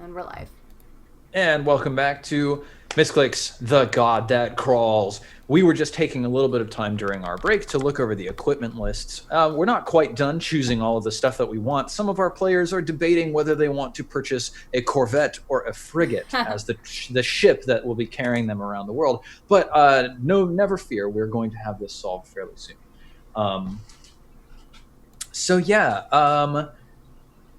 And we're live. And welcome back to Misscliks, the god that crawls. We were just taking a little bit of time during our break to look over the equipment lists. We're not quite done choosing all of the stuff that we want. Some of our players are debating whether they want to purchase a corvette or a frigate as the ship that will be carrying them around the world. But no, never fear. We're going to have this solved fairly soon.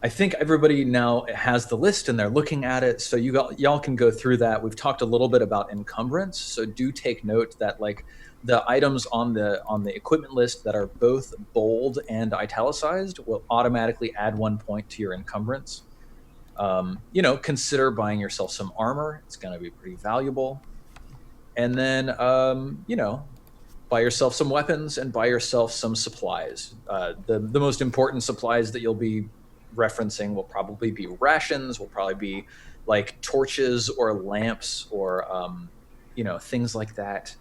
I think everybody now has the list and they're looking at it, so y'all can go through that. We've talked a little bit about encumbrance, so do take note that like the items on the equipment list that are both bold and italicized will automatically add 1 point to your encumbrance. Consider buying yourself some armor; it's going to be pretty valuable. And then, buy yourself some weapons and buy yourself some supplies. The most important supplies that you'll be referencing will probably be rations, will probably be like torches or lamps or things like that.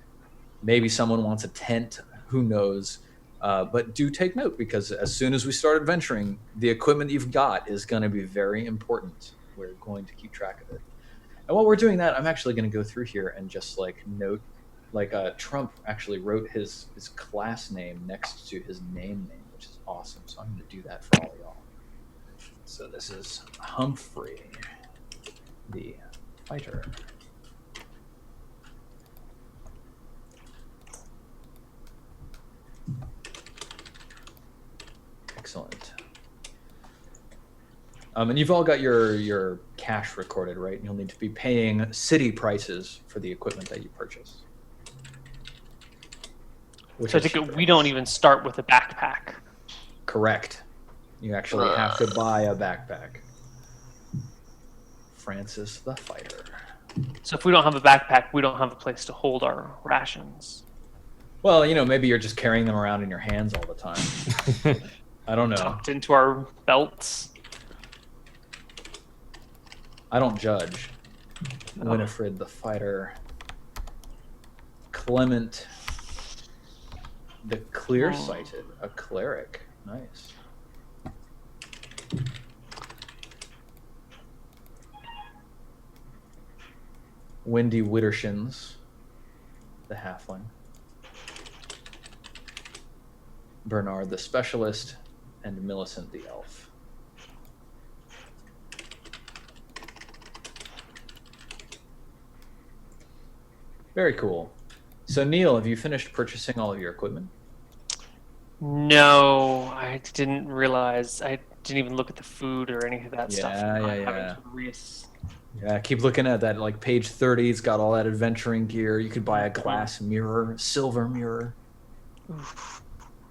Maybe someone wants a tent, who knows. But do take note, because as soon as we start adventuring, the equipment you've got is going to be very important. We're going to keep track of it. And while we're doing that, I'm actually going to go through here and just like note, like Trump actually wrote his class name next to his name, which is awesome. So I'm going to do that for all y'all. So this is Humphrey, the fighter. Excellent. And you've all got your cash recorded, right? You'll need to be paying city prices for the equipment that you purchase. So I think we don't even start with a backpack. Correct. You actually have to buy a backpack. Francis the Fighter. So if we don't have a backpack, we don't have a place to hold our rations. Well, maybe you're just carrying them around in your hands all the time. I don't know. Tucked into our belts. I don't judge. No. Winifred the Fighter. Clement the Clear-Sighted, a cleric. Nice. Wendy Wittershins, the halfling. Bernard the Specialist, and Millicent the Elf. Very cool. So Neil, have you finished purchasing all of your equipment? No, I didn't realize. I didn't even look at the food or any of that stuff. Yeah, keep looking at that. Like page 30, it's got all that adventuring gear. You could buy a glass mirror, silver mirror,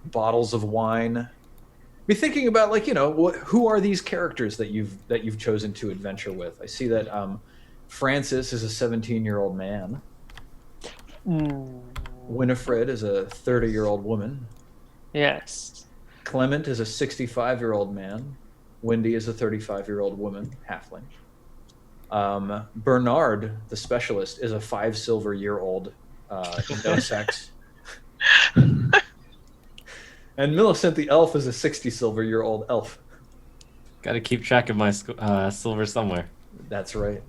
bottles of wine. Be thinking about who are these characters that you've chosen to adventure with. I see that Francis is a 17-year-old man. Winifred is a 30-year-old woman. Yes. Clement is a 65-year-old man. Wendy is a 35-year-old woman, halfling. Bernard, the Specialist, is a 5 silver year old, no sex. And Millicent the Elf is a 60 silver year old elf. Got to keep track of my silver somewhere. That's right.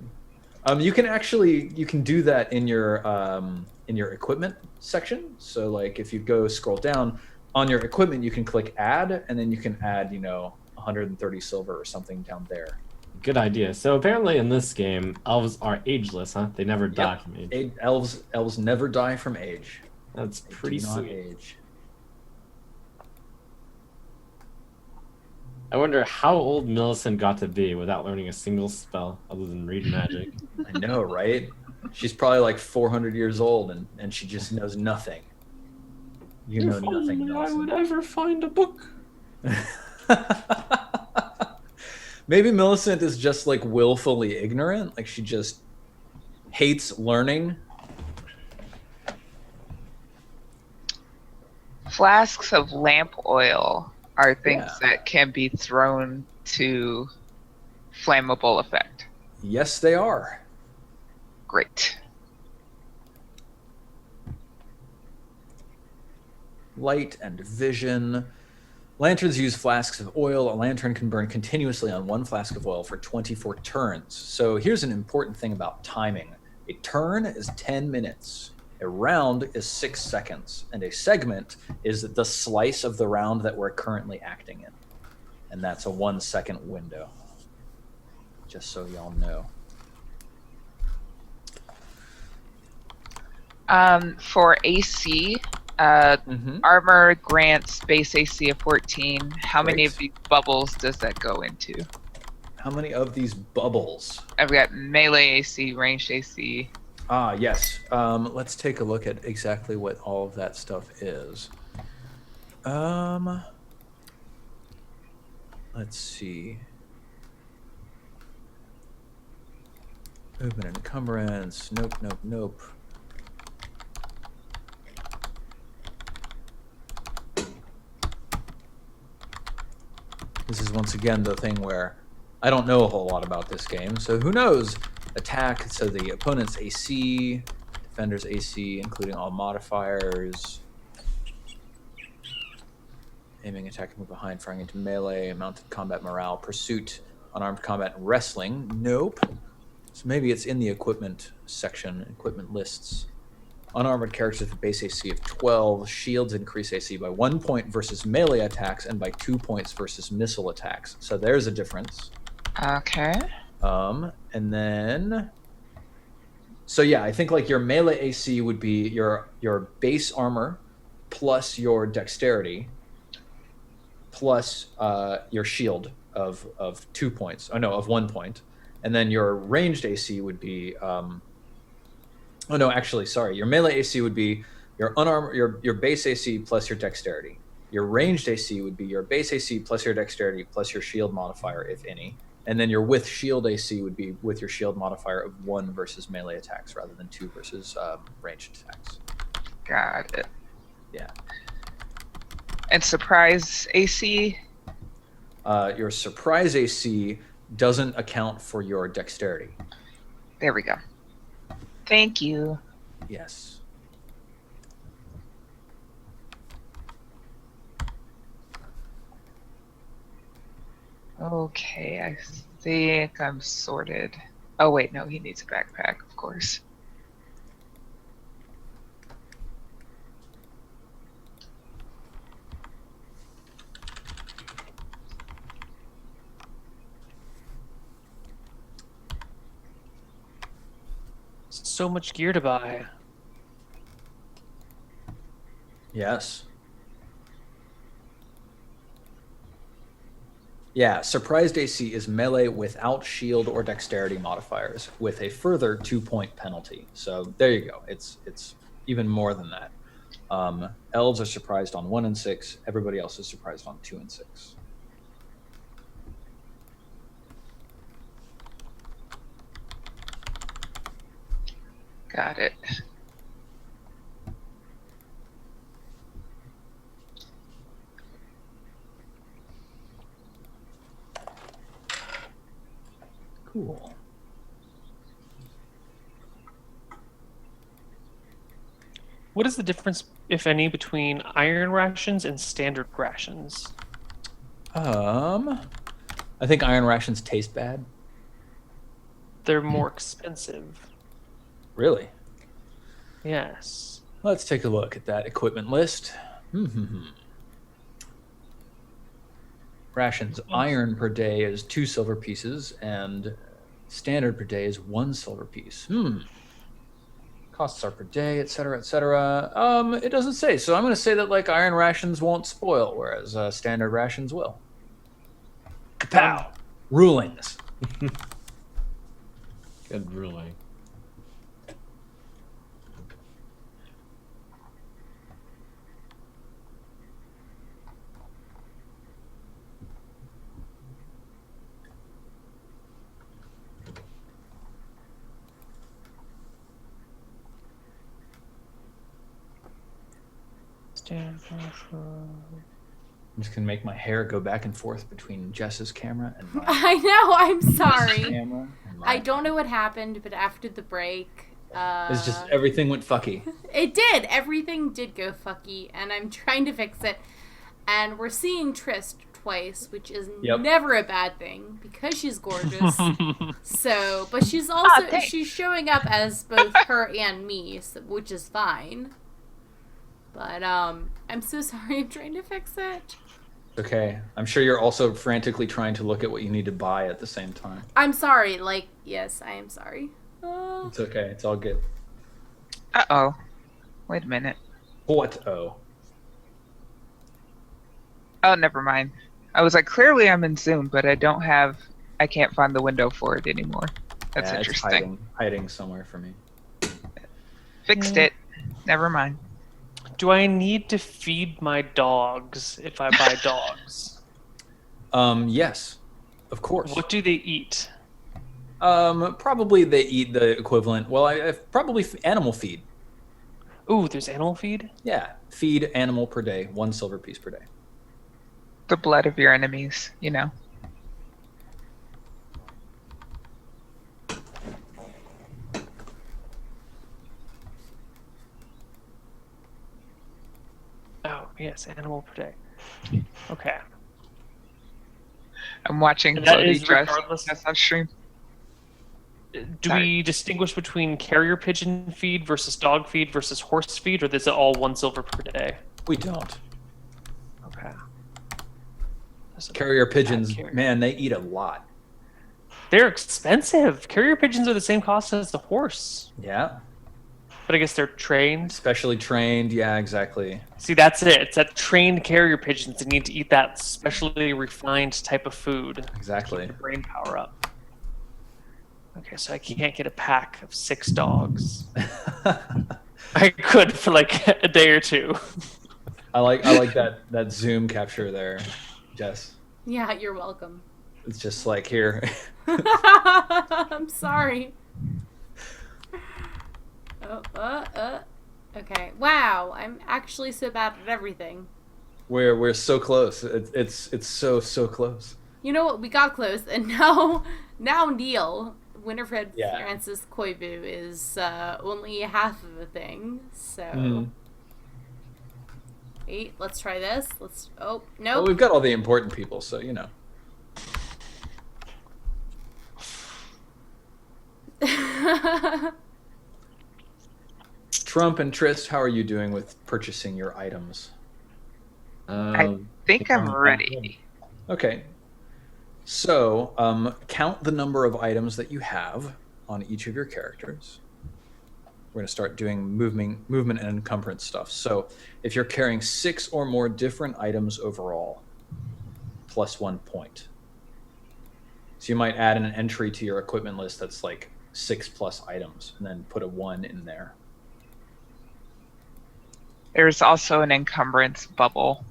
You can do that in your equipment section. So like if you go scroll down on your equipment, you can click add, and then you can add 130 silver or something down there. Good idea. So apparently in this game, elves are ageless, huh? They never die from age. Elves never die from age. That's pretty sweet. Age. I wonder how old Millicent got to be without learning a single spell other than read magic. I know, right? She's probably like 400 years old, and she just knows nothing. You know nothing. If only I would ever find a book. Maybe Millicent is just like willfully ignorant. Like she just hates learning. Flasks of lamp oil are things that can be thrown to flammable effect. Yes, they are. Great. Light and vision. Lanterns use flasks of oil. A lantern can burn continuously on one flask of oil for 24 turns. So here's an important thing about timing. A turn is 10 minutes. A round is 6 seconds. And a segment is the slice of the round that we're currently acting in. And that's a 1 second window. Just so y'all know. For AC, armor grants base AC of 14. How many of these bubbles does that go into? How many of these bubbles? I've got melee AC, ranged AC. Ah, yes. Let's take a look at exactly what all of that stuff is. Let's see. Movement and encumbrance. Nope, nope, nope. This is once again the thing where I don't know a whole lot about this game, so who knows? Attack, so the opponent's AC, defender's AC, including all modifiers. Aiming, attacking from behind, firing into melee, mounted combat morale, pursuit, unarmed combat, and wrestling. Nope. So maybe it's in the equipment section, equipment lists. Unarmored characters with base AC of 12. Shields increase AC by 1 point versus melee attacks and by 2 points versus missile attacks. So there's a difference. Okay. And then... So yeah, I think like your melee AC would be your base armor plus your dexterity plus your shield of 2 points. Oh no, of 1 point. And then your ranged AC would be... Oh no, actually, sorry. Your melee AC would be your unarmed, your base AC plus your dexterity. Your ranged AC would be your base AC plus your dexterity plus your shield modifier, if any. And then your with shield AC would be with your shield modifier of 1 versus melee attacks rather than 2 versus ranged attacks. Got it. Yeah. And surprise AC? Your surprise AC doesn't account for your dexterity. There we go. Thank you. Yes. Okay, I think I'm sorted. Oh wait, no, he needs a backpack, of course. So much gear to buy. Yes. Yeah, surprised AC is melee without shield or dexterity modifiers with a further 2 point penalty. So there you go. It's even more than that. Elves are surprised on 1 and 6. Everybody else is surprised on 2 and 6. Got it. Cool. What is the difference, if any, between iron rations and standard rations? I think iron rations taste bad. They're more expensive. Really? Yes. Let's take a look at that equipment list. Rations iron per day is 2 silver pieces, and standard per day is 1 silver piece. Costs are per day, etc., etc. It doesn't say, so I'm going to say that like iron rations won't spoil, whereas standard rations will. Kapow! Rulings. Good ruling. I'm just gonna make my hair go back and forth between Jess's camera and my I know, I'm sorry. camera. And I don't know what happened, but after the break, It's just everything went fucky. it did. Everything did go fucky, and I'm trying to fix it. And we're seeing Trist twice, which is Yep. never a bad thing because she's gorgeous. So, but she's also thanks. she's showing up as both her and me, so, which is fine. But I'm so sorry. I'm trying to fix it. Okay. I'm sure you're also frantically trying to look at what you need to buy at the same time. I'm sorry. Like, yes, I am sorry. It's okay. It's all good. Uh-oh. Wait a minute. What? Oh. Oh, never mind. I was like, clearly I'm in Zoom, but I can't find the window for it anymore. That's Yeah, interesting. It's hiding somewhere for me. Fixed it. Never mind. Do I need to feed my dogs if I buy dogs? Yes, of course. What do they eat? Probably they eat the equivalent. Well, I probably animal feed. Ooh, there's animal feed? Yeah, feed animal per day, 1 silver piece per day. The blood of your enemies, you know. Oh, yes, animal per day. Okay. I'm watching And that Bloody is Dress regardless. that's on stream. Do Sorry. we distinguish between carrier pigeon feed versus dog feed versus horse feed, or is it all 1 silver per day? We don't. Okay. That's a Carrier pigeons, carrier. man, they eat a lot. They're expensive. Carrier pigeons are the same cost as the horse, Yeah, but I guess they're trained. specially trained. Yeah, exactly. See, that's it. It's that trained carrier pigeons that need to eat that specially refined type of food. Exactly. Keep their brain power up. Okay, so I can't get a pack of 6 dogs. I could for like a day or two. I like that zoom capture there, Jess. Yeah, you're welcome. It's just like here. I'm sorry. Okay. Wow, I'm actually so bad at everything. we're so close. It's so close. You know what? We got close, and now Neil, Winifred Yeah. Francis Koivu, is only half of a thing. So, Mhm. wait, let's try this. Oh, Well, nope. we've got all the important people, so you know. Trump and Trist, how are you doing with purchasing your items? I think I'm ready. Okay. So, count the number of items that you have on each of your characters. We're going to start doing movement and encumbrance stuff. So, if you're carrying 6 or more different items overall, plus 1 point. So you might add an entry to your equipment list that's like 6 plus items, and then put a 1 in there. There's also an encumbrance bubble.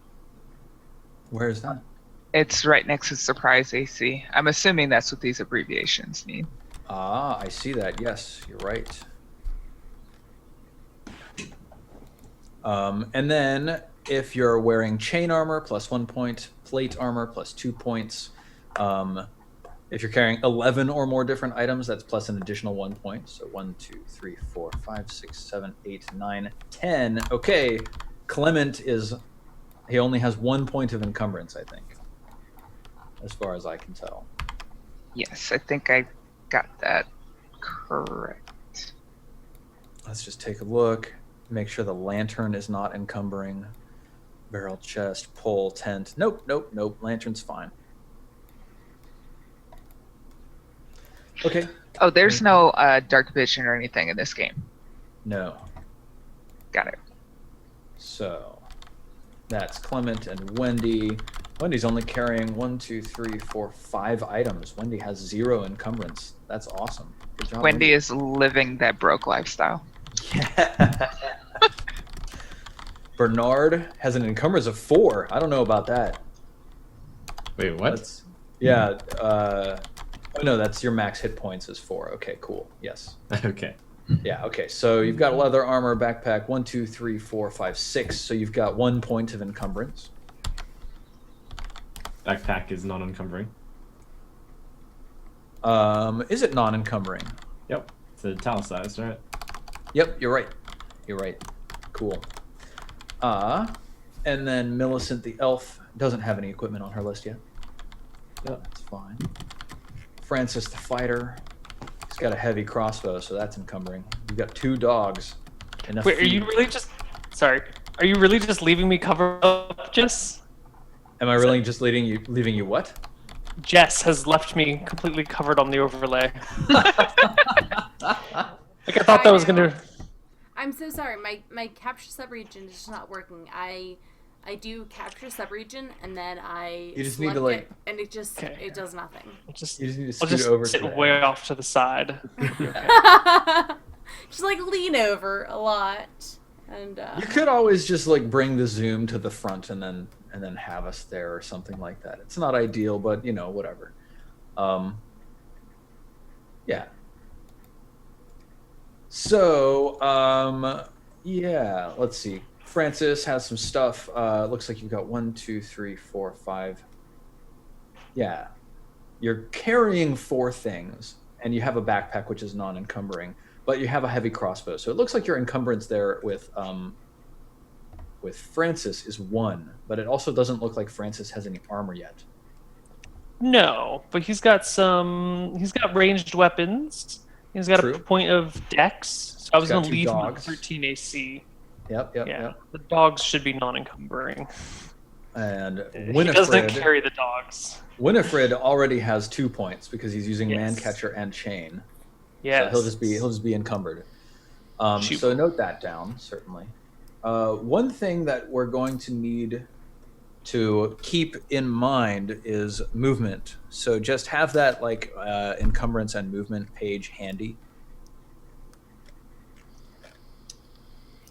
Where is that? It's right next to surprise AC. I'm assuming that's what these abbreviations mean. Ah, I see that. Yes, you're right. And then if you're wearing chain armor, plus 1 point, plate armor, plus 2 points. If you're carrying 11 or more different items, that's plus an additional 1 point. So 1, 2, 3, 4, 5, 6, 7, 8, 9, 10. Okay, Clement he only has 1 point of encumbrance, I think, as far as I can tell. Yes, I think I got that correct. Let's just take a look. Make sure the lantern is not encumbering. Barrel chest, pole, tent. Nope. Lantern's fine. Okay. Oh, there's no dark vision or anything in this game. No. Got it. So that's Clement and Wendy. Wendy's only carrying 1, 2, 3, 4, 5 items. Wendy has 0 encumbrance. That's awesome. Good job, Wendy is living that broke lifestyle. Yeah. Bernard has an encumbrance of 4. I don't know about that. Wait, what? Yeah. Oh no, that's your max hit points is 4. Okay, cool. Yes. Okay. Yeah. Okay. So you've got leather armor, backpack. 1, 2, 3, 4, 5, 6. So you've got 1 point of encumbrance. Backpack is non-encumbering. Is it non-encumbering? Yep. It's italicized, right? Yep. You're right. Cool. And then Millicent the elf doesn't have any equipment on her list yet. Yep, that's fine. Francis the fighter. He's got a heavy crossbow, so that's encumbering. You've got 2 dogs. Wait, are you really just... Sorry. Are you really just leaving me covered up, Jess? Am I really just leaving you what? Jess has left me completely covered on the overlay. Like I thought that was going to... I'm so sorry. My capture subregion is just not working. I do capture subregion and then I You just need to like, and it just it does nothing. you just need to I'll scoot just over sit to way off to the side. Just like lean over a lot. And You could always just like bring the zoom to the front and then have us there or something like that. It's not ideal, but you know, whatever. Yeah. So, yeah, let's see. Francis has some stuff. Looks like you've got 1, 2, 3, 4, 5. Yeah. You're carrying 4 things, and you have a backpack which is non-encumbering, but you have a heavy crossbow. So it looks like your encumbrance there with Francis is 1, but it also doesn't look like Francis has any armor yet. No, but he's got ranged weapons. He's got a point of dex. So I was going to leave him at 13 AC. Yep. The dogs should be non-encumbering. And Winifred, he doesn't carry the dogs. Winifred already has 2 points because he's using Yes. Mancatcher and Chain. Yes. So he'll just be encumbered. So note that down, certainly. One thing that we're going to need to keep in mind is movement. So just have that like encumbrance and movement page handy.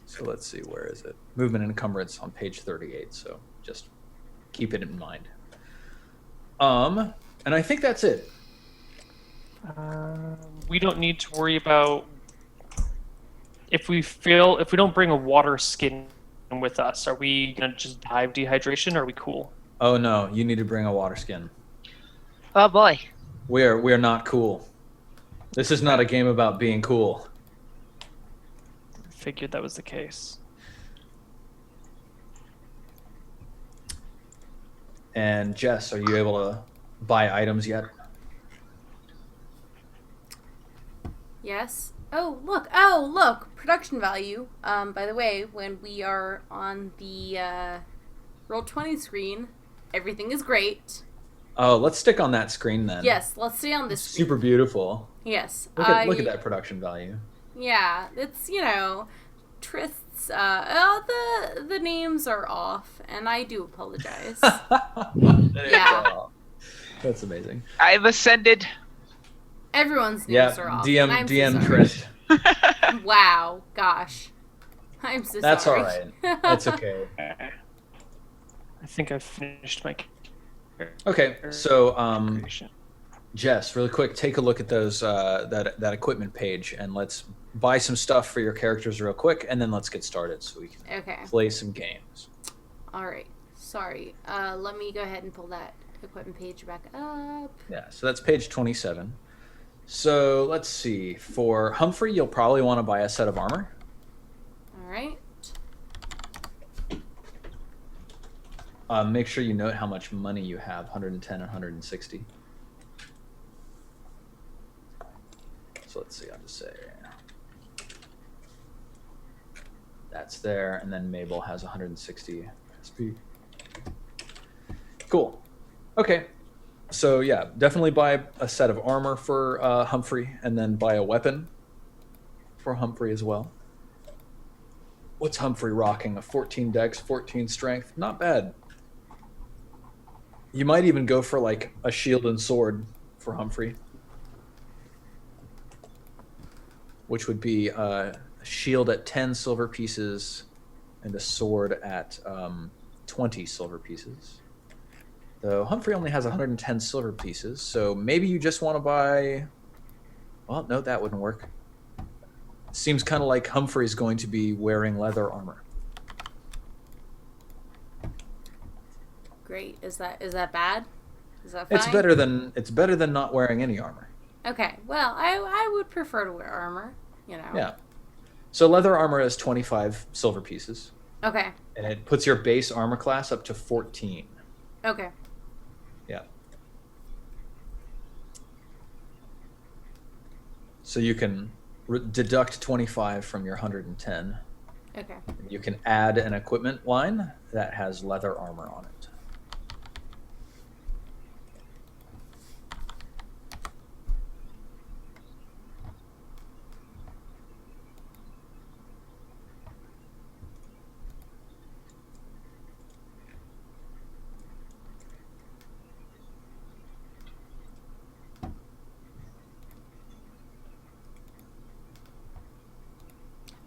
So let's see, where is it? Movement and encumbrance on page 38. So just keep it in mind. And I think that's it. We don't need to worry about if we don't bring a water skin with us. Are we gonna just die of dehydration? Or are we cool? Oh no, you need to bring a water skin. Oh boy. We are not cool. This is not a game about being cool. Figured that was the case. And Jess, are you able to buy items yet? yes. Oh look, production value. By the way, when we are on the Roll20 screen, everything is great. Oh, let's stick on that screen then. Yes, let's stay on this screen. Super beautiful. Yes. Look at that production value. Yeah, it's, Trist's, the names are off, and I do apologize. Yeah. That's amazing. I've ascended. Everyone's names Yeah, are off. DM and I'm DM so sorry. Trist. Wow, gosh. I'm so That's sorry. all right. That's okay. I think I've finished my. Okay, so creation. Jess, really quick, take a look at those that equipment page, and let's buy some stuff for your characters real quick, and then let's get started so we can play some games. All right. Sorry. Let me go ahead and pull that equipment page back up. Yeah, so that's page 27. So let's see. For Humphrey, you'll probably want to buy a set of armor. All right. Make sure you note how much money you have, 110 and 160. So let's see, I'll just say that's there, and then Mabel has 160 SP. Cool. Okay. So yeah, definitely buy a set of armor for Humphrey, and then buy a weapon for Humphrey as well. What's Humphrey rocking? A 14 dex, 14 strength. Not bad. You might even go for like a shield and sword for Humphrey, which would be a shield at 10 silver pieces and a sword at 20 silver pieces. Though Humphrey only has 110 silver pieces, so maybe you just want to buy... Well, no, that wouldn't work. Seems kind of like Humphrey's going to be wearing leather armor. Great. Is that bad? Is that fine? It's better than not wearing any armor. Okay. Well, I would prefer to wear armor, Yeah. So leather armor is 25 silver pieces. Okay. And it puts your base armor class up to 14. Okay. Yeah. So you can deduct 25 from your 110. Okay. You can add an equipment line that has leather armor on it.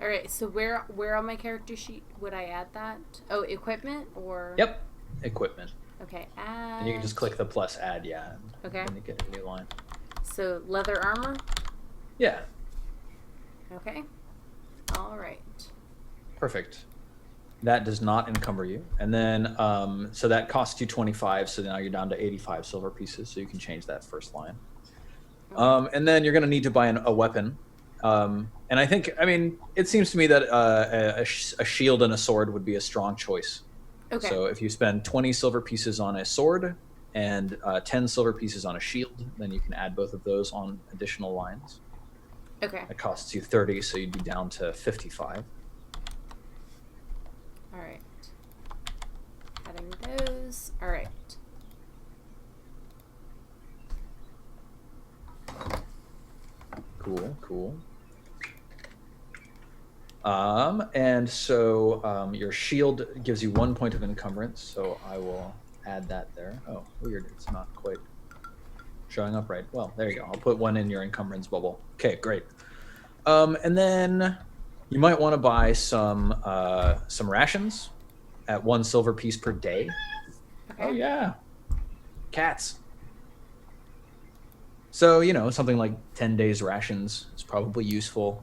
All right. So where on my character sheet would I add that? Oh, equipment or? Yep, equipment. Okay. Add. And you can just click the plus add, yeah. Okay. And you get a new line. So leather armor. Yeah. Okay. All right. Perfect. That does not encumber you. And then, so that costs you 25. So now you're down to 85 silver pieces. So you can change that first line. And then you're going to need to buy a weapon. And I think, it seems to me that a shield and a sword would be a strong choice. Okay. So if you spend 20 silver pieces on a sword and 10 silver pieces on a shield, then you can add both of those on additional lines. Okay. It costs you 30, so you'd be down to 55. All right. Adding those. All right. Cool. And so your shield gives you 1 point of encumbrance, so I will add that there. Oh, weird, it's not quite showing up right. Well, there you go. I'll put 1 in your encumbrance bubble. Okay, great. And then you might want to buy some rations at 1 silver piece per day. Okay. Oh yeah, cats. So, something like 10 days rations is probably useful.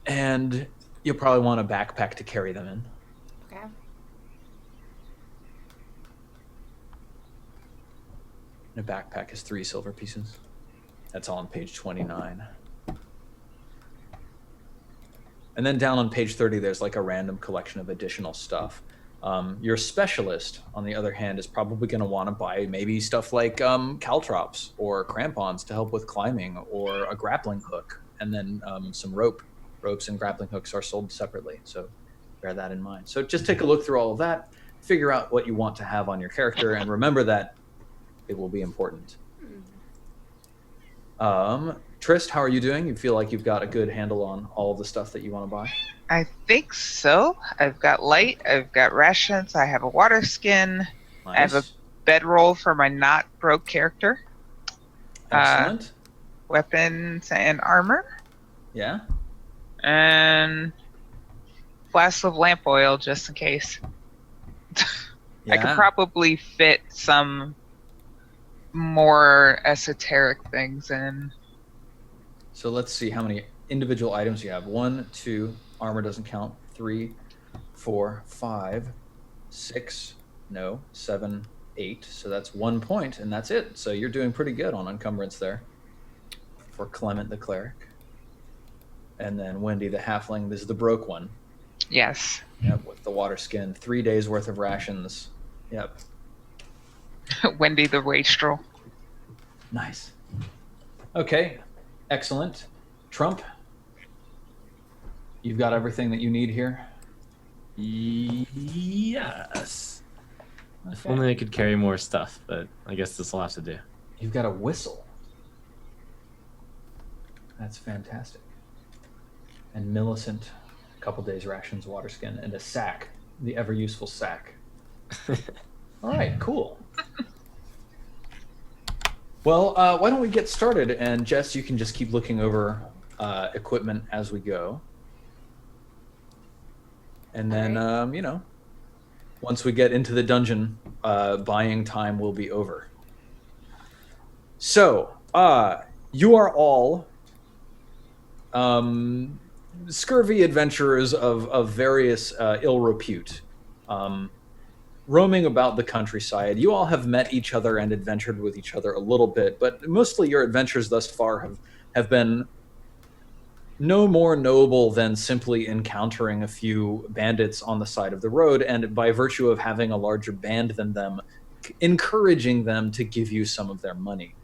And you'll probably want a backpack to carry them in. Okay. And a backpack is 3 silver pieces. That's all on page 29. And then down on page 30, there's like a random collection of additional stuff. Your specialist, on the other hand, is probably going to want to buy maybe stuff like caltrops or crampons to help with climbing, or a grappling hook, and then some rope. Ropes and grappling hooks are sold separately, so bear that in mind. So just take a look through all of that, figure out what you want to have on your character, and remember that it will be important. Trist, how are you doing? You feel like you've got a good handle on all of the stuff that you want to buy? I think so. I've got light, I've got rations, I have a water skin, Nice. I have a bedroll for my not broke character. Excellent. Weapons and armor. Yeah. And flask of lamp oil just in case. Yeah. I could probably fit some more esoteric things in. So let's see how many individual items you have. 1, 2, armor doesn't count. 3, 4, 5, 6, no, 7, 8. So that's 1 point, and that's it. So you're doing pretty good on encumbrance there for Clement the cleric. And then Wendy the halfling, this is the broke one. Yes. Yep, with the water skin. 3 days worth of rations. Yep. Wendy the wastrel. Nice. Okay, excellent. Trump, you've got everything that you need here? Yes. If Okay. only I could carry more stuff, but I guess this will have to do. You've got a whistle. That's fantastic. And Millicent, a couple days rations, water skin, and a sack, the ever useful sack. All right, cool. Well, why don't we get started? And Jess, you can just keep looking over equipment as we go. And then, All once we get into the dungeon, buying time will be over. So, you are all scurvy adventurers of various ill repute, roaming about the countryside. You all have met each other and adventured with each other a little bit, but mostly your adventures thus far have been no more noble than simply encountering a few bandits on the side of the road, and by virtue of having a larger band than them, encouraging them to give you some of their money.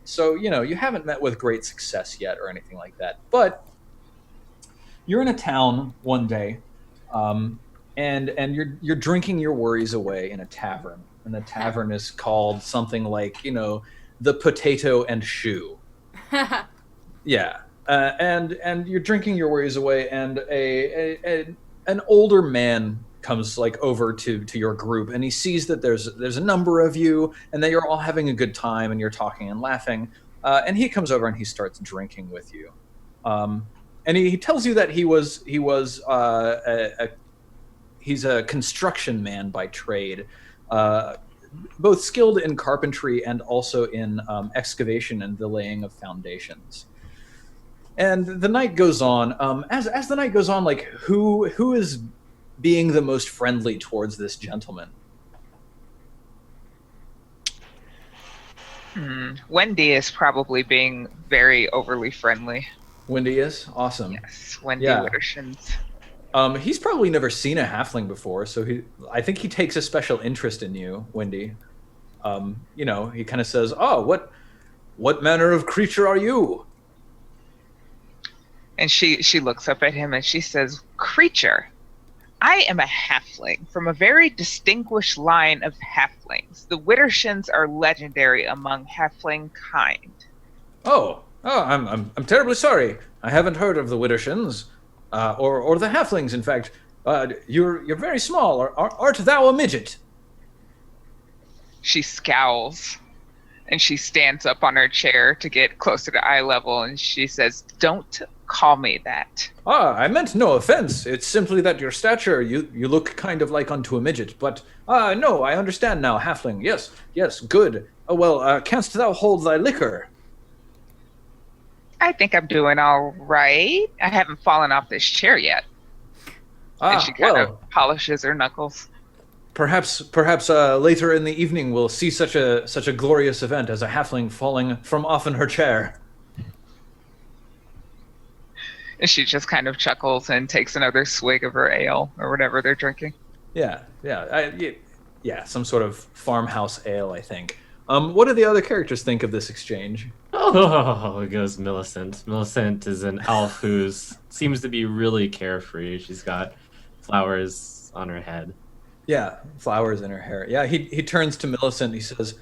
So, you haven't met with great success yet or anything like that. But you're in a town one day, and you're drinking your worries away in a tavern. And the tavern is called something like, the Potato and Shoe. Yeah. And you're drinking your worries away, and an older man comes over to your group, and he sees that there's a number of you, and that you're all having a good time, and you're talking and laughing, and he comes over and he starts drinking with you, and he tells you that he's a construction man by trade, both skilled in carpentry and also in excavation and the laying of foundations. And the night goes on. As the night goes on, who is being the most friendly towards this gentleman? Wendy is probably being very overly friendly. Wendy is? Awesome. Yes, Wendy Wittershins. He's probably never seen a halfling before, so I think he takes a special interest in you, Wendy. He kind of says, "Oh, what manner of creature are you?" And she looks up at him and she says, "Creature, I am a halfling from a very distinguished line of halflings. The Wittershins are legendary among halfling kind." Oh, I'm terribly sorry. I haven't heard of the Wittershins, or the halflings. In fact, you're very small. Art thou a midget? She scowls, and she stands up on her chair to get closer to eye level, and she says, "Don't call me that." I meant no offense. It's simply that your stature, you look kind of like unto a midget. But, no, I understand now, halfling. Yes, good. Oh, well, canst thou hold thy liquor? I think I'm doing all right. I haven't fallen off this chair yet. And she kind of polishes her knuckles. Perhaps later in the evening we'll see such a glorious event as a halfling falling from off in her chair. And she just kind of chuckles and takes another swig of her ale or whatever they're drinking. Yeah, some sort of farmhouse ale, I think. What do the other characters think of this exchange? Oh, goes Millicent. Millicent is an elf who seems to be really carefree. She's got flowers on her head. Yeah, flowers in her hair. Yeah, he turns to Millicent. He says,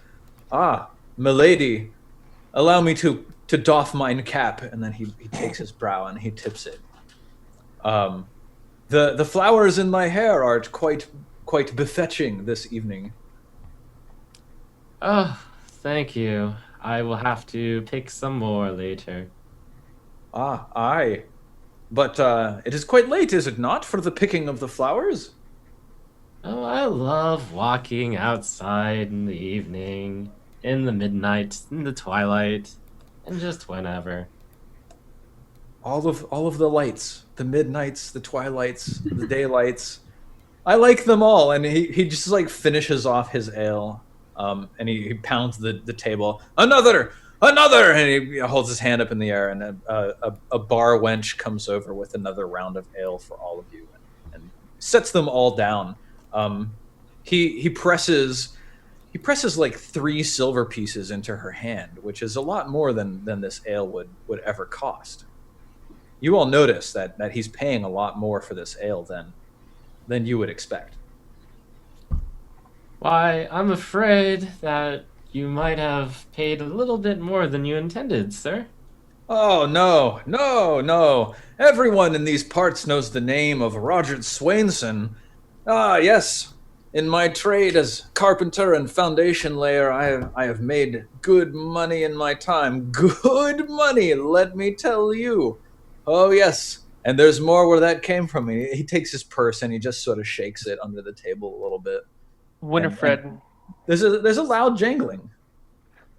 "Ah, milady, allow me to doff mine cap," and then he takes his brow and he tips it. The flowers in my hair are quite befetching this evening. Oh, thank you. I will have to pick some more later. Ah, aye. But it is quite late, is it not, for the picking of the flowers? Oh, I love walking outside in the evening, in the midnight, in the twilight, and just whenever. All of the lights, the midnights, the twilights, the daylights. I like them all. And he just finishes off his ale, and he pounds the table. Another, and he holds his hand up in the air, and a bar wench comes over with another round of ale for all of you, and sets them all down. He presses 3 silver pieces into her hand, which is a lot more than this ale would ever cost. You all notice that he's paying a lot more for this ale than you would expect. Why, I'm afraid that you might have paid a little bit more than you intended, sir. Oh, no. Everyone in these parts knows the name of Roger Swainson. Ah, yes. In my trade as carpenter and foundation layer, I have made good money in my time. Good money, let me tell you. Oh, yes. And there's more where that came from. He takes his purse and he just sort of shakes it under the table a little bit. Winifred. And there's a loud jangling.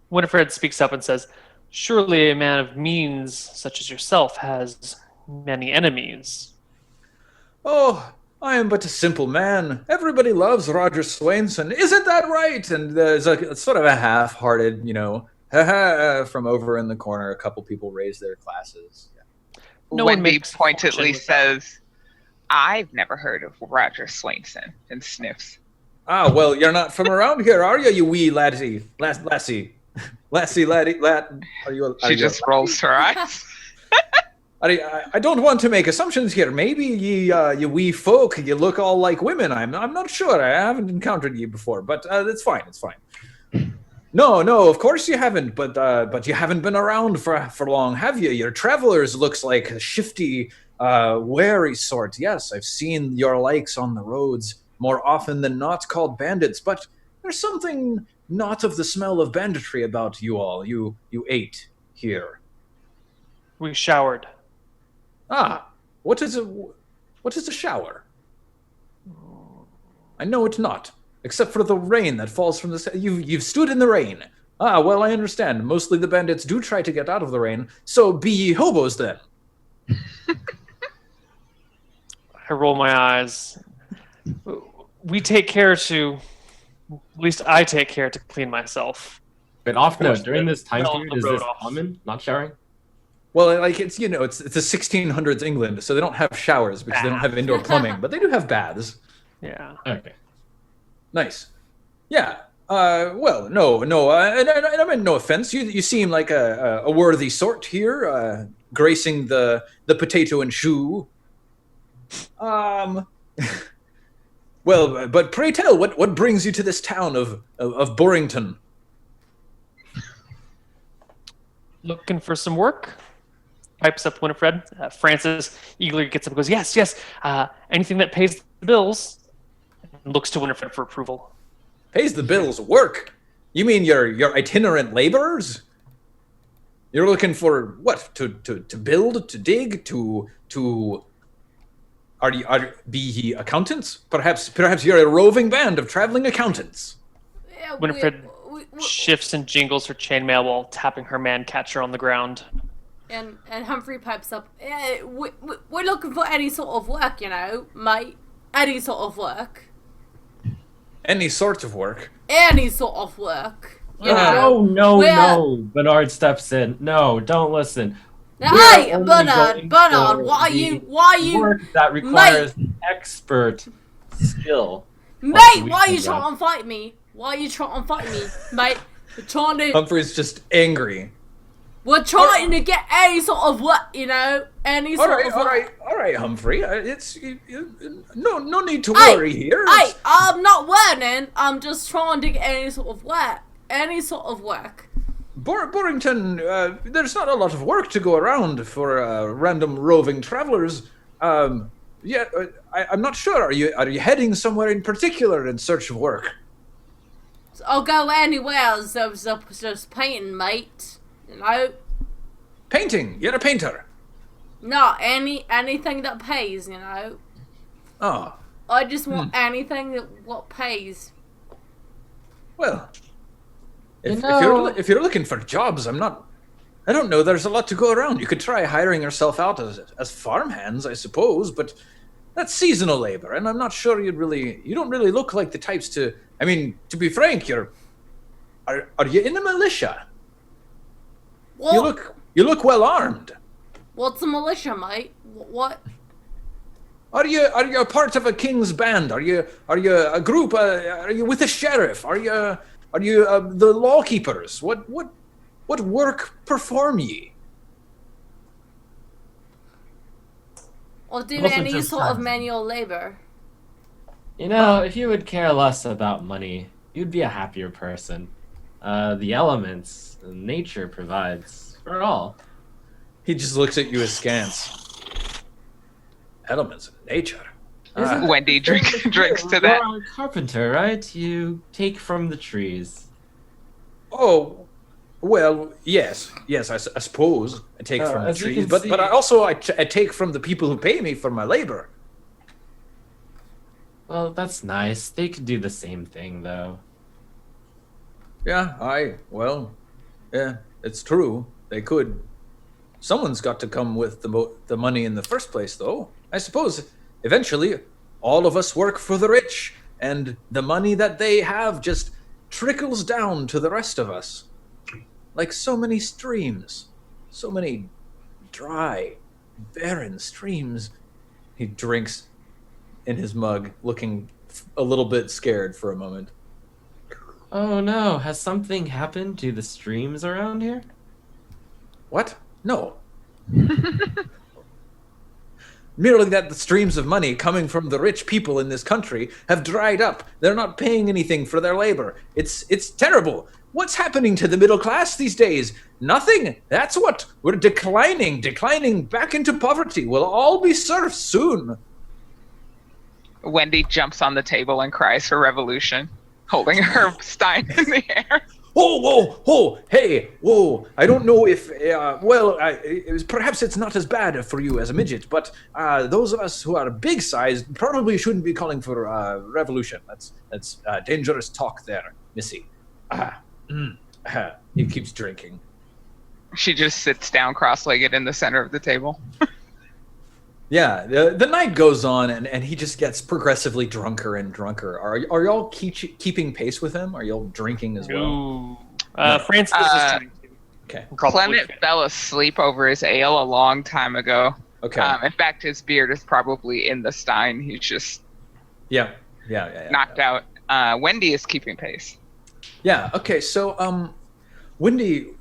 Winifred speaks up and says, "Surely a man of means such as yourself has many enemies." Oh, I am but a simple man. Everybody loves Roger Swainson. Isn't that right? And there's sort of a half-hearted, ha-ha, from over in the corner. A couple people raise their glasses. Yeah. No one Wendy makes pointedly fortune with that. says, "I've never heard of Roger Swainson," and sniffs. Ah, well, you're not from around here, are you wee lassie? Lassie. Lassie, laddie, lad. She just rolls her eyes. I don't want to make assumptions here. Maybe you wee folk, you look all like women. I'm not sure. I haven't encountered you before, but it's fine. It's fine. No, of course you haven't. But you haven't been around for long, have you? Your travelers looks like a shifty, wary sort. Yes, I've seen your likes on the roads more often than not, called bandits. But there's something not of the smell of banditry about you all. You ate here. We showered. Ah, what is a shower? I know it's not, except for the rain that falls from the sky. You've stood in the rain. Ah, well, I understand. Mostly the bandits do try to get out of the rain, so be ye hobos then. I roll my eyes. We take care to, at least I take care to clean myself. But off course, note, during this time well, period, the is road this off. common? Not showering? Well, like it's the 1600s England, so they don't have showers because they don't have indoor plumbing, but they do have baths. Yeah. Okay. Nice. Yeah. Well, no. And I meant no offense. You seem like a worthy sort here, gracing the potato and shoe. Well, but pray tell, what brings you to this town of Borrington? Looking for some work? Pipes up Winifred. Francis eagerly gets up and goes, yes. Anything that pays the bills. And looks to Winifred for approval. Pays the bills, work? You mean your itinerant laborers? You're looking for what? To build, to dig, to be ye accountants? Perhaps you're a roving band of traveling accountants. Yeah, Winifred shifts and jingles her chainmail while tapping her man catcher on the ground. And Humphrey pipes up. We're looking for any sort of work, mate. Any sort of work. Any sort of work. Any sort of work. You know. No. Bernard steps in. No, don't listen. Now, We're hey, only Bernard, going for why the you, work that requires expert skill. mate? we Why can you trying to fight me? Why you trying to fight me, mate? We're trying to. Humphrey's just angry. We're trying to get any sort of work, any sort of work. All right, Humphrey. No need to worry here. Hey, I'm not worrying. I'm just trying to get any sort of work. Any sort of work. Borrington, there's not a lot of work to go around for random roving travelers. I'm not sure. Are you heading somewhere in particular in search of work? I'll go anywhere. Just painting, mate. Painting. You're a painter. No, anything that pays. Oh. I just want anything what pays. Well, if you're looking for jobs, I don't know. There's a lot to go around. You could try hiring yourself out as farmhands, I suppose, but that's seasonal labor, and I'm not sure you don't really look like the types to. I mean, to be frank, are you in the militia? What? You look well armed. What's a militia, mate? What? Are you a part of a king's band? Are you a group? Are you with the sheriff? Are you the law keepers? What work perform ye? Or do Also any just sort of times. manual labor? If you would care less about money, you'd be a happier person. The elements, nature provides for all. He just looks at you askance. Elements of nature. Wendy drinks to that. You're a carpenter, right? You take from the trees. Oh, well, yes, I suppose I take from the as you trees, can but I take from the people who pay me for my labor. Well, that's nice. They could do the same thing, though. Yeah, it's true. They could. Someone's got to come with the money in the first place, though. I suppose eventually all of us work for the rich, and the money that they have just trickles down to the rest of us. Like so many streams, so many dry, barren streams. He drinks in his mug, looking a little bit scared for a moment. Oh no, has something happened to the streams around here? What? No. Merely that the streams of money coming from the rich people in this country have dried up. They're not paying anything for their labor. It's terrible. What's happening to the middle class these days? Nothing. That's what. We're declining back into poverty. We'll all be serfs soon. Wendy jumps on the table and cries for revolution, holding her stein in the air. Hey, whoa. I don't know if, perhaps it's not as bad for you as a midget, but those of us who are big sized probably shouldn't be calling for revolution. That's dangerous talk there, Missy. He keeps drinking. She just sits down cross-legged in the center of the table. Yeah, the night goes on, and he just gets progressively drunker and drunker. Are y'all keeping pace with him? Are y'all drinking as well? Ooh. Francis is trying to. Okay. Clement fell asleep over his ale a long time ago. Okay. In fact, his beard is probably in the stein. He's just Yeah. knocked out. Wendy is keeping pace. Yeah. Okay. So, Wendy,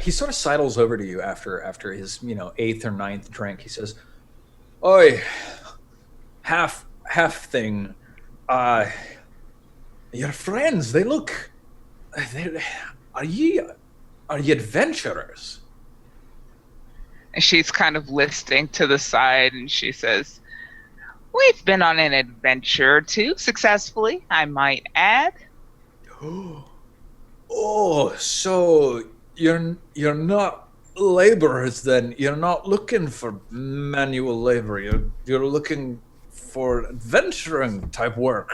he sort of sidles over to you after his 8th or 9th drink. He says, "Oi, half thing. Your friends. They look. Are ye adventurers?" And she's kind of listing to the side, and she says, "We've been on an adventure too, successfully, I might add." Oh, so you're not laborers then? You're not looking for manual labor. You're looking for adventuring type work.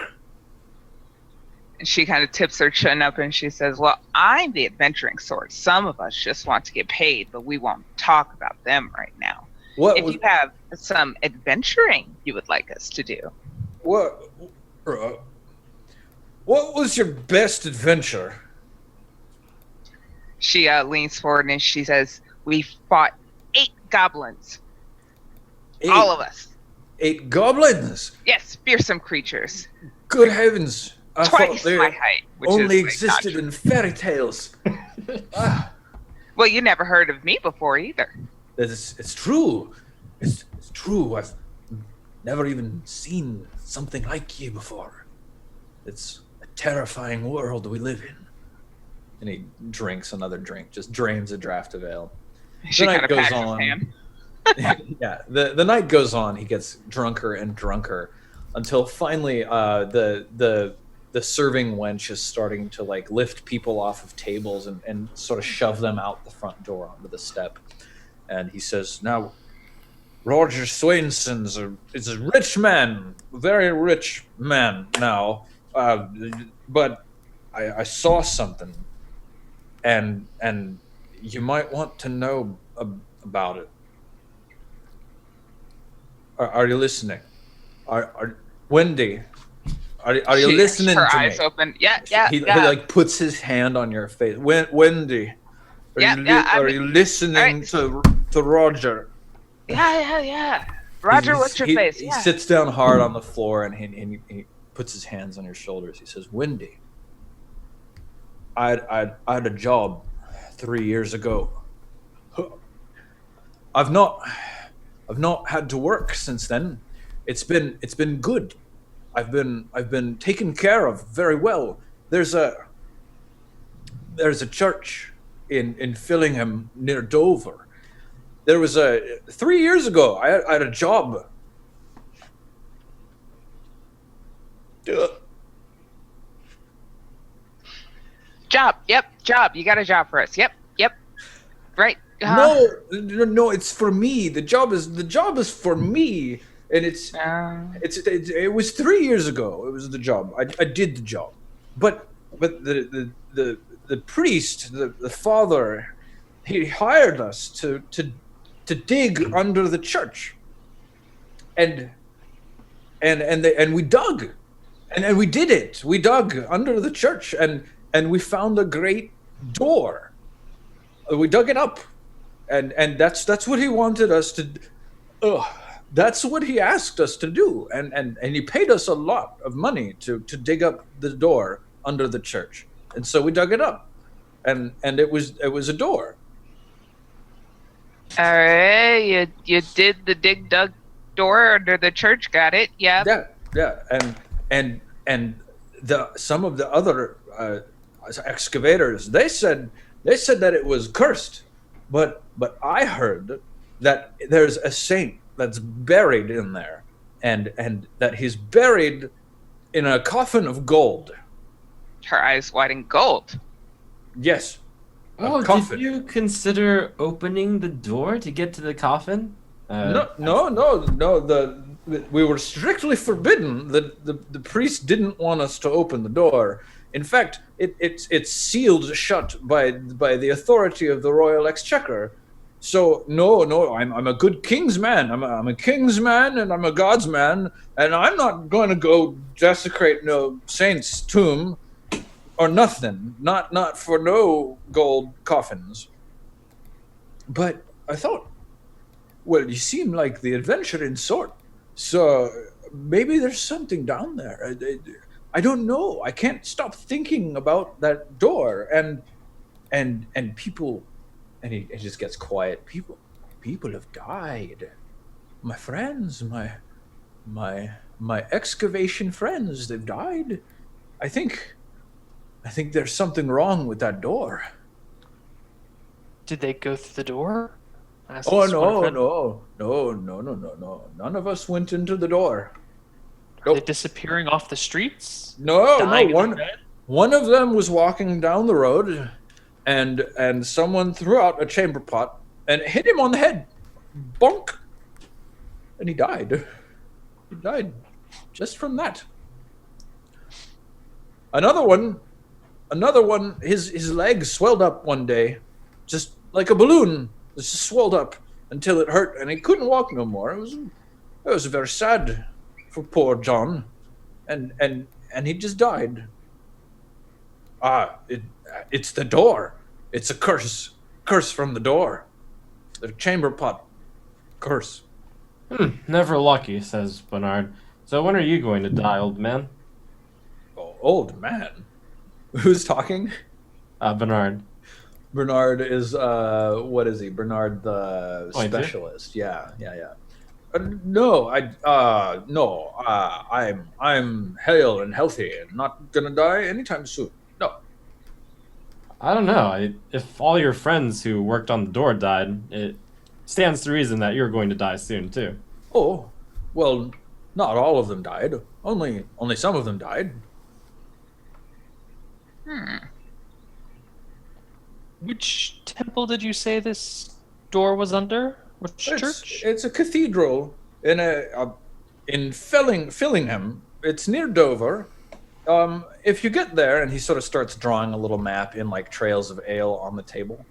And she kind of tips her chin up and she says, "Well, I'm the adventuring sort. Some of us just want to get paid, but we won't talk about them right now. If you have some adventuring you would like us to do." What was your best adventure? She leans forward and she says, "We fought 8 goblins. All of us. 8 goblins? Yes, fearsome creatures. Good heavens. I Twice thought they my height. Which only is, existed in fairy tales. Well, you never heard of me before either. It's true. It's true. I've never even seen something like you before. It's a terrifying world we live in." And he drinks another drink, just drains a draft of ale. She night kind of goes pats his on. hand. Yeah, the night goes on. He gets drunker and drunker until finally the serving wench is starting to like lift people off of tables and sort of shove them out the front door onto the step. And he says, "Now, Roger Swainson's is a rich man, very rich man now, but I saw something, and you might want to know about it. Are you listening? Are Wendy? Are you listening her to eyes me?" open. Yeah. He like puts his hand on your face. Wendy, are you listening to Roger? Yeah. Roger, what's your face? He Yeah. sits down hard on the floor and he puts his hands on your shoulders. He says, "Wendy, I had a job 3 years ago. I've not had to work since then. It's been good. I've been taken care of very well. There's a church in Fillingham near Dover. There was 3 years ago. I had a job. Job. Yep. Job. You got a job for us. Yep. Right. No, it's for me. The job is for me, and it was 3 years ago. It was the job. I did the job, but the priest, the father, he hired us to dig under the church, and we dug, and we did it. We dug under the church, and we found a great door. We dug it up, and that's what he wanted us That's what he asked us to do, and he paid us a lot of money to dig up the door under the church, and so we dug it up, and it was a door. All right, you did the dig dug door under the church. Got it? Yeah. And some of the other excavators, they said that it was cursed, but I heard that there's a saint that's buried in there, and that he's buried in a coffin of gold. Her eyes widen gold. Yes. Oh, coffin. did you consider opening the door to get to the coffin? No. We were strictly forbidden. The priest didn't want us to open the door. In fact, it's sealed shut by the authority of the Royal Exchequer. So no, I'm a good king's man. I'm a king's man, and I'm a god's man, and I'm not going to go desecrate no saint's tomb or nothing. Not for no gold coffins. But I thought, well, you seem like the adventuring sort, so maybe there's something down there. I don't know. I can't stop thinking about that door and people. And he just gets quiet. People have died. My friends, my excavation friends, they've died. I think there's something wrong with that door. Did they go through the door? Oh no. None of us went into the door. Are they disappearing off the streets? No. Dying One of them was walking down the road, and someone threw out a chamber pot and it hit him on the head. Bonk. And he died. He died just from that. Another one, his leg swelled up one day, just like a balloon. It just swelled up until it hurt, and he couldn't walk no more. It was very sad for poor John, and he just died. It's the door. It's a curse from the door. The chamber pot curse. Never lucky, says Bernard. So when are you going to die, old man? Oh, old man? Who's talking? Bernard. Bernard is what is he? Bernard the Oh, specialist. Yeah. I'm hale and healthy and not gonna die anytime soon. No. I don't know. If all your friends who worked on the door died, it stands to reason that you're going to die soon too. Oh, well, not all of them died. Only some of them died. Which temple did you say this door was under? Which church? It's a cathedral in Fillingham. It's near Dover. If you get there, and he sort of starts drawing a little map in like trails of ale on the table.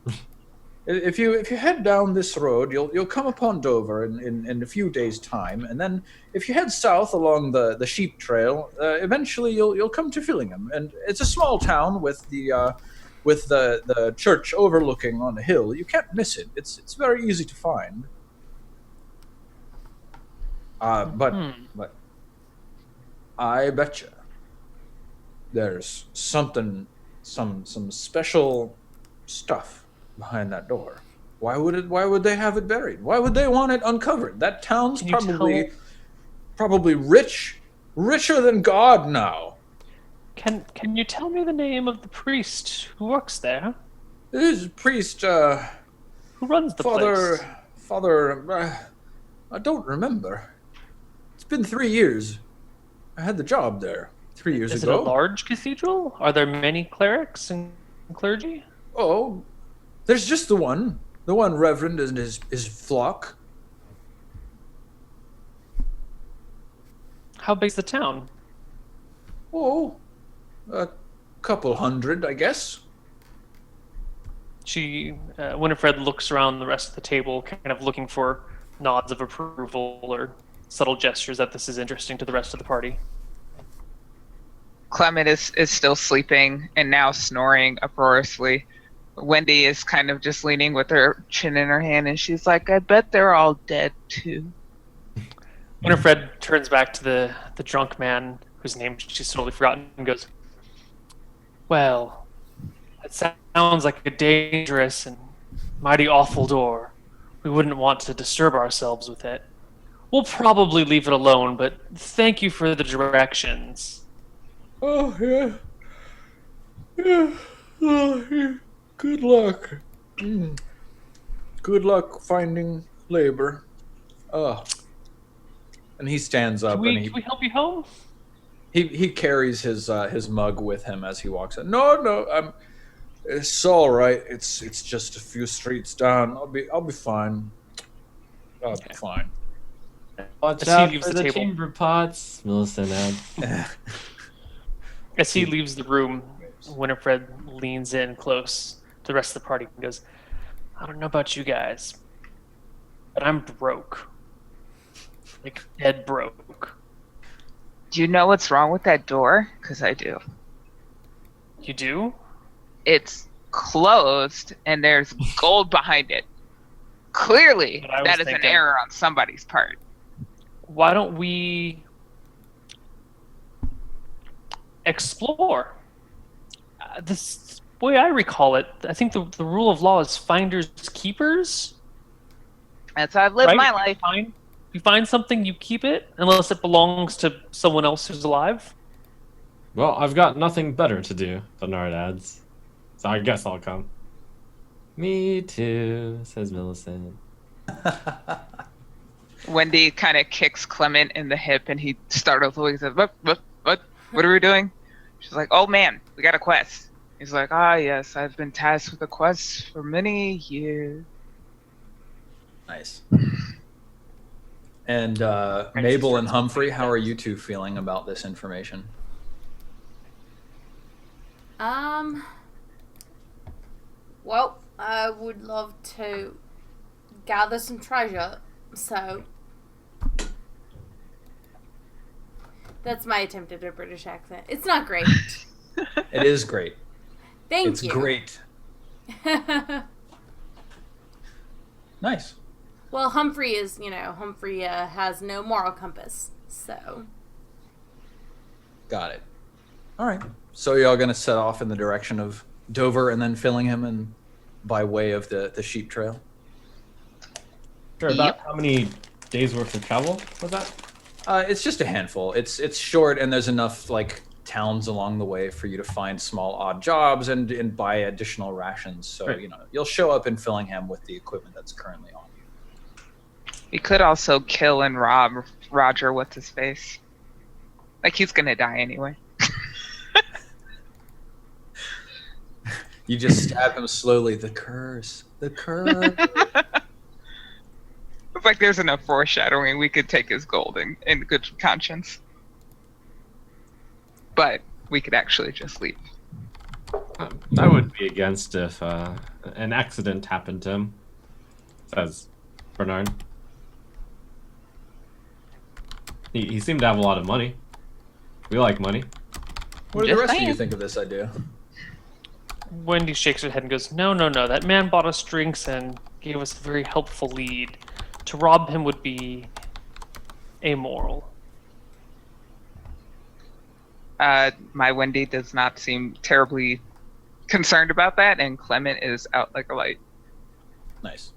If you head down this road, you'll come upon Dover in a few days' time, and then if you head south along the sheep trail, eventually you'll come to Fillingham, and it's a small town with the church overlooking on a hill. You can't miss it. It's very easy to find. But I betcha there's some special stuff behind that door. Why would they have it buried? Why would they want it uncovered? That town's probably richer than God now. Can you tell me the name of the priest who works there? It is a priest, Who runs the place? Father, I don't remember. It's been 3 years. I had the job there 3 years Is ago. it a large cathedral? Are there many clerics and clergy? Oh, there's just the one reverend and his flock. How big's the town? Oh, a couple hundred, I guess. Winifred looks around the rest of the table, kind of looking for nods of approval or subtle gestures that this is interesting to the rest of the party. Clement is still sleeping and now snoring uproariously. Wendy is kind of just leaning with her chin in her hand, and she's like, I bet they're all dead too. Winifred turns back to the drunk man whose name she's totally forgotten and goes, "Well, it sounds like a dangerous and mighty awful door. We wouldn't want to disturb ourselves with it. We'll probably leave it alone, but thank you for the directions." Oh, yeah. Yeah. Oh, yeah. Good luck. Good luck finding labor. Oh. And he stands up Can and we help you home? he carries his mug with him as he walks in. No, it's all right. It's just a few streets down. I'll be fine. I'll be fine. Watch As he out leaves for the the table. chamber pots, Millicent adds. As he leaves the room, Winifred leans in close to the rest of the party and goes, "I don't know about you guys, but I'm broke. Like, dead broke." Do you know what's wrong with that door? Because I do. You do? It's closed and there's gold behind it. Clearly, But I was that is an thinking- error on somebody's part. Why don't we explore? This way I recall it, I think the rule of law is finders keepers. That's how I've lived Right? my life. You find something, you keep it, unless it belongs to someone else who's alive. Well, I've got nothing better to do, Bernard adds. So I guess I'll come. Me too, says Millicent. Wendy kind of kicks Clement in the hip and he startles away. He says, What are we doing? She's like, "Oh man, we got a quest." He's like, "Ah yes, I've been tasked with a quest for many years." Nice. And Mabel and Humphrey, how are you two feeling about this information? Well, I would love to gather some treasure, so that's my attempt at a British accent. It's not great. It is great. Thank It's you. great. Nice. Well, Humphrey is, Humphrey has no moral compass, so. Got it. All right. So y'all gonna set off in the direction of Dover and then Fillingham and by way of the sheep trail? Sure, about how many days worth of travel was that? It's just a handful. It's short, and there's enough like towns along the way for you to find small odd jobs and buy additional rations. So Right. you'll show up in Fillingham with the equipment that's currently on you. We could also kill and rob Roger. What's his face? Like he's gonna die anyway. You just stab him slowly. The curse. The curse. It's like there's enough foreshadowing. We could take his gold in good conscience. But we could actually just leave. I would be against if an accident happened to him, says Bernard. He seemed to have a lot of money. We like money. What do the Just rest of you saying. think of this idea? Wendy shakes her head and goes, No. That man bought us drinks and gave us a very helpful lead. To rob him would be amoral." My Wendy does not seem terribly concerned about that, and Clement is out like a light. Nice.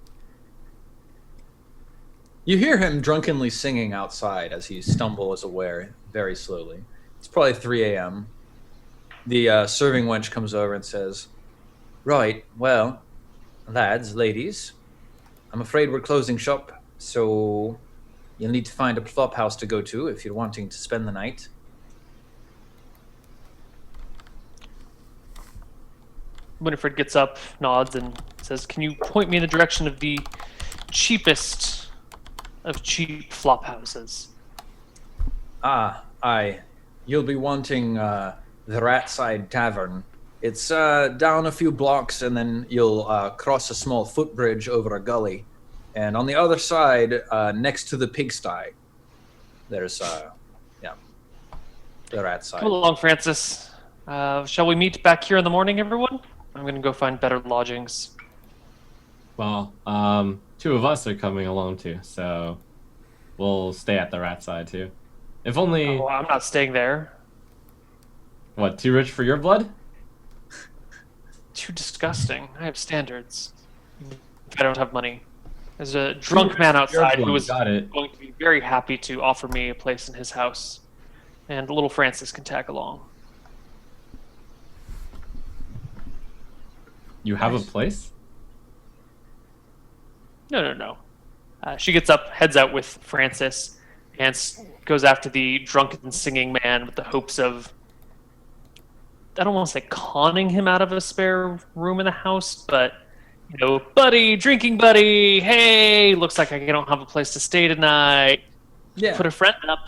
You hear him drunkenly singing outside as he stumbles away very slowly. It's probably 3 a.m. The serving wench comes over and says, "Right, well, lads, ladies, I'm afraid we're closing shop, so you'll need to find a flop house to go to if you're wanting to spend the night." Winifred gets up, nods, and says, "Can you point me in the direction of the cheapest of cheap flop houses?" Ah, aye. You'll be wanting the Ratside Tavern. It's down a few blocks, and then you'll cross a small footbridge over a gully. And on the other side, next to the pigsty, there's, the Ratside. Come along, Francis. Shall we meet back here in the morning, everyone? I'm going to go find better lodgings. Well, two of us are coming along too, so we'll stay at the rat side too. If only, Oh, I'm not staying there. what, too rich for your blood? Too disgusting. I have standards. If I don't have money. There's a drunk man outside who was Got it. going to be very happy to offer me a place in his house. And little Francis can tag along. You have Nice. a place? No. She gets up, heads out with Francis, and goes after the drunken singing man with the hopes of, I don't want to say conning him out of a spare room in the house, but, buddy, drinking buddy, hey, looks like I don't have a place to stay tonight. Yeah. Put a friend up.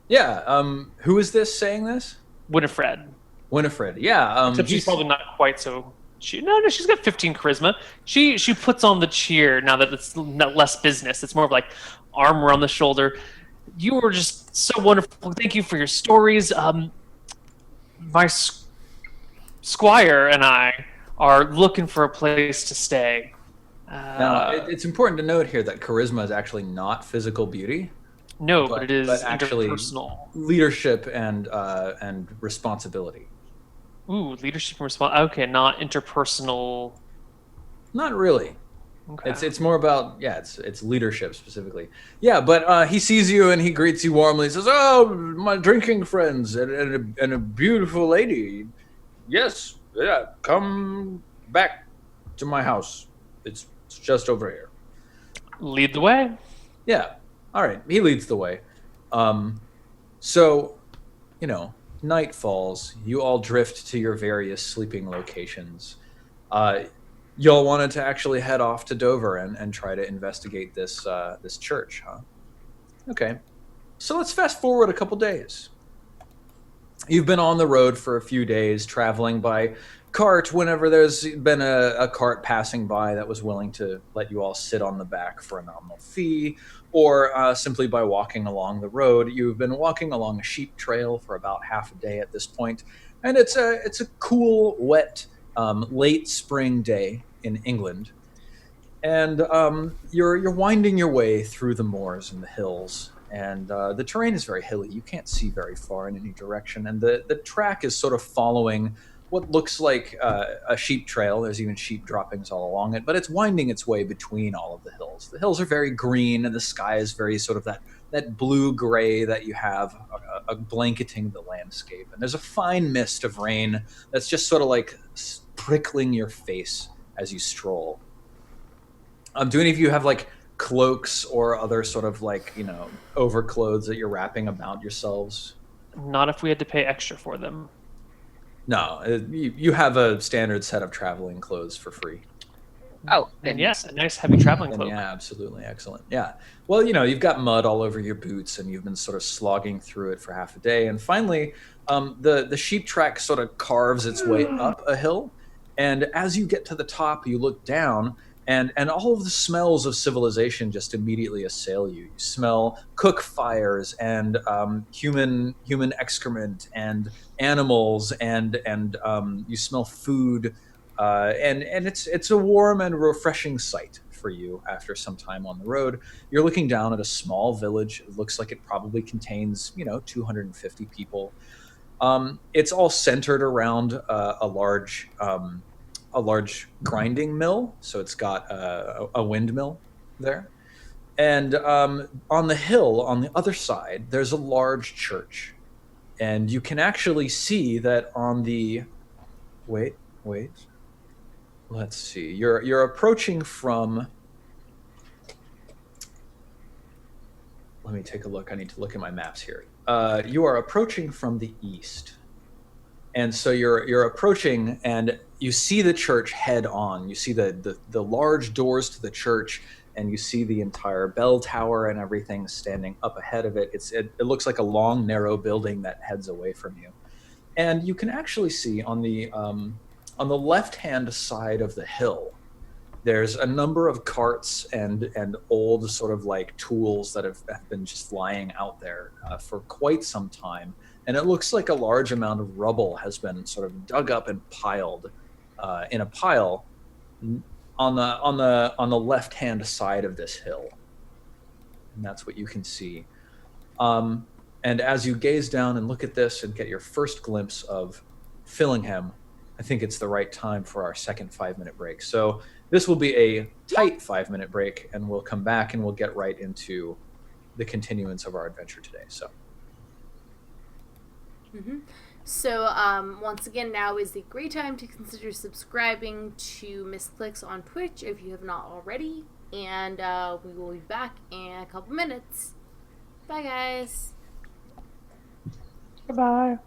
Yeah. Who is this saying this? Winifred. Winifred. Yeah. Except she's probably not quite so. No, she's got 15 charisma. She puts on the cheer now that it's not less business. It's more of like arm around the shoulder. You were just so wonderful. Thank you for your stories. My squire and I are looking for a place to stay. Now, it's important to note here that charisma is actually not physical beauty. No, but it is but actually interpersonal. Leadership and responsibility. Ooh, leadership and responsibility. Okay, not interpersonal. Not really. Okay. It's more about it's leadership specifically. Yeah, but he sees you and he greets you warmly. He says, "Oh, my drinking friends and a beautiful lady. Yes, yeah, come back to my house. It's just over here." Lead the way. Yeah. All right. He leads the way. So, night falls. You all drift to your various sleeping locations. Y'all wanted to actually head off to Dover and try to investigate this church, huh? Okay. So let's fast forward a couple days. You've been on the road for a few days, traveling by cart whenever there's been a cart passing by that was willing to let you all sit on the back for a nominal fee, or simply by walking along the road. You've been walking along a sheep trail for about half a day at this point, and it's a cool, wet, late spring day in England, and you're winding your way through the moors and the hills. And the terrain is very hilly. You can't see very far in any direction. And the track is sort of following what looks like a sheep trail. There's even sheep droppings all along it. But it's winding its way between all of the hills. The hills are very green, and the sky is very sort of that blue-gray that you have blanketing the landscape. And there's a fine mist of rain that's just sort of like prickling your face as you stroll. Do any of you have like cloaks or other sort of like overclothes that you're wrapping about yourselves? Not if we had to pay extra for them. No, you have a standard set of traveling clothes for free. Oh, And yes, a nice heavy traveling And cloak. yeah, absolutely, excellent. Yeah, well, you've got mud all over your boots, and you've been sort of slogging through it for half a day, and finally, the sheep track sort of carves its way up a hill, and as you get to the top, you look down. And all of the smells of civilization just immediately assail you. You smell cook fires and human excrement and animals and you smell food, and it's a warm and refreshing sight for you after some time on the road. You're looking down at a small village. It looks like it probably contains 250 people. It's all centered around a large grinding mill, so it's got a windmill there. And on the hill, on the other side, there's a large church. And you can actually see that on the... Wait. Let's see. You're approaching from... Let me take a look. I need to look at my maps here. You are approaching from the east. And so you're approaching, and you see the church head on. You see the large doors to the church, and you see the entire bell tower and everything standing up ahead of it. It looks like a long, narrow building that heads away from you. And you can actually see on the left-hand side of the hill, there's a number of carts and old sort of like tools that have been just lying out there for quite some time. And it looks like a large amount of rubble has been sort of dug up and piled in a pile on the left-hand side of this hill. and that's what you can see. And as you gaze down and look at this and get your first glimpse of Fillingham, I think it's the right time for our second 5-minute break. So this will be a tight 5-minute break, and we'll come back and we'll get right into the continuance of our adventure today. So. So, once again, now is the great time to consider subscribing to Misscliks on Twitch if you have not already. And we will be back in a couple minutes. Bye, guys. Goodbye.